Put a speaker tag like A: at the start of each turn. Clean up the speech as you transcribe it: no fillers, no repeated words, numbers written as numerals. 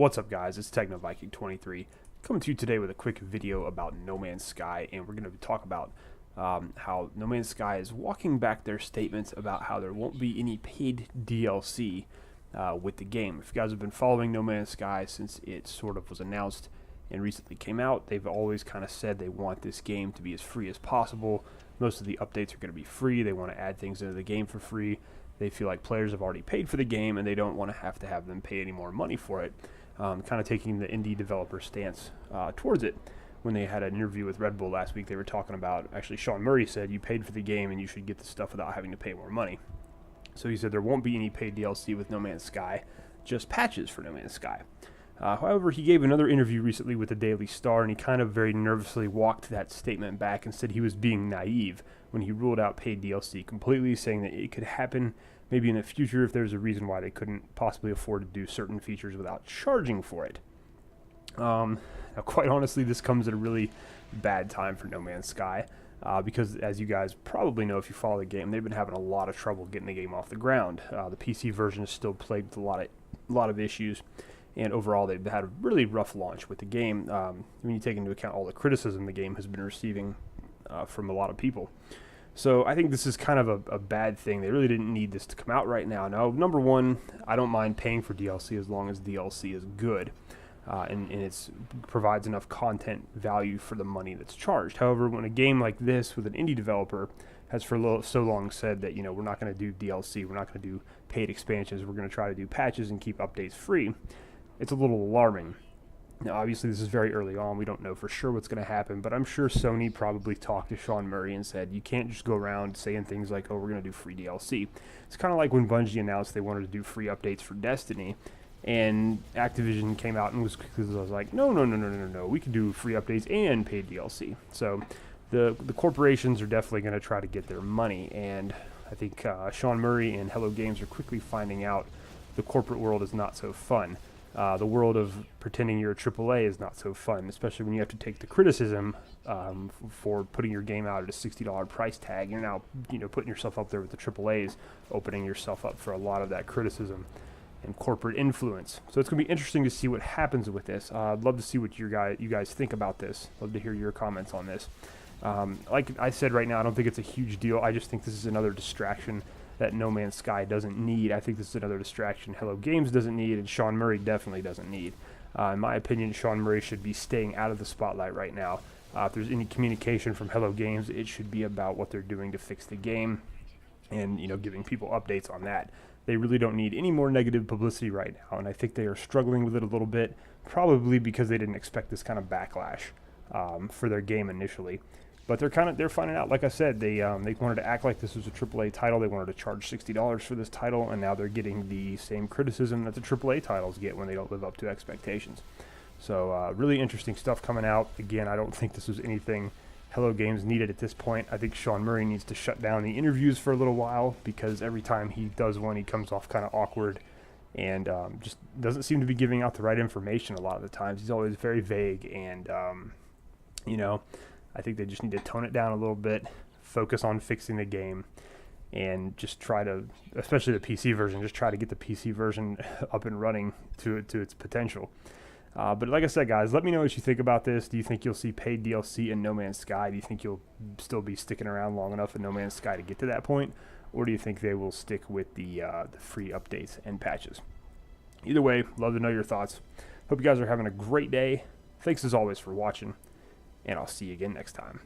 A: What's up, guys? It's TechnoViking23 coming to you today with a quick video about No Man's Sky, and we're going to talk about how No Man's Sky is walking back their statements about how there won't be any paid DLC with the game. If you guys have been following No Man's Sky since it sort of was announced and recently came out, they've always kind of said they want this game to be as free as possible. Most of the updates are going to be free. They want to add things into the game for free. They feel like players have already paid for the game and they don't want to have them pay any more money for it. Kind of taking the indie developer stance towards it. When they had an interview with Red Bull last week, they were talking about, actually Sean Murray said, you paid for the game and you should get the stuff without having to pay more money. So he said there won't be any paid DLC with No Man's Sky, just patches for No Man's Sky. However, he gave another interview recently with the Daily Star, and he kind of very nervously walked that statement back and said he was being naive when he ruled out paid DLC completely, saying that it could happen maybe in the future if there's a reason why they couldn't possibly afford to do certain features without charging for it. Now, quite honestly, this comes at a really bad time for No Man's Sky, because as you guys probably know if you follow the game, they've been having a lot of trouble getting the game off the ground. The PC version is still plagued with a lot of issues. And overall, they've had a really rough launch with the game, when you take into account all the criticism the game has been receiving from a lot of people. So I think this is kind of a bad thing. They really didn't need this to come out right now. Now, number one, I don't mind paying for DLC as long as DLC is good and it provides enough content value for the money that's charged. However, when a game like this with an indie developer has for so long said that, you know, we're not going to do DLC, we're not going to do paid expansions, we're going to try to do patches and keep updates free, it's a little alarming. Now, obviously, this is very early on. We don't know for sure what's going to happen, but I'm sure Sony probably talked to Sean Murray and said, you can't just go around saying things like, oh, we're going to do free DLC. It's kind of like when Bungie announced they wanted to do free updates for Destiny, and Activision came out and was like, no, we can do free updates and paid DLC. So the corporations are definitely going to try to get their money, and I think Sean Murray and Hello Games are quickly finding out the corporate world is not so fun. The world of pretending you're a AAA is not so fun, especially when you have to take the criticism for putting your game out at a $60 price tag. You're now, putting yourself up there with the AAAs, opening yourself up for a lot of that criticism and corporate influence. So it's going to be interesting to see what happens with this. I'd love to see what you guys think about this. Love to hear your comments on this. Like I said right now, I don't think it's a huge deal. I just think this is another distraction that No Man's Sky doesn't need. I think this is another distraction Hello Games doesn't need, and Sean Murray definitely doesn't need. In my opinion, Sean Murray should be staying out of the spotlight right now. If there's any communication from Hello Games, it should be about what they're doing to fix the game and, giving people updates on that. They really don't need any more negative publicity right now, and I think they are struggling with it a little bit, probably because they didn't expect this kind of backlash for their game initially. But they're finding out. Like I said, they wanted to act like this was a AAA title. They wanted to charge $60 for this title, and now they're getting the same criticism that the AAA titles get when they don't live up to expectations. So really interesting stuff coming out. Again, I don't think this was anything Hello Games needed at this point. I think Sean Murray needs to shut down the interviews for a little while, because every time he does one, he comes off kind of awkward and just doesn't seem to be giving out the right information a lot of the times. He's always very vague, and I think they just need to tone it down a little bit, focus on fixing the game, and just try to, especially the PC version, just try to get the PC version up and running to its potential. But like I said, guys, let me know what you think about this. Do you think you'll see paid DLC in No Man's Sky? Do you think you'll still be sticking around long enough in No Man's Sky to get to that point? Or do you think they will stick with the free updates and patches? Either way, love to know your thoughts. Hope you guys are having a great day. Thanks as always for watching, and I'll see you again next time.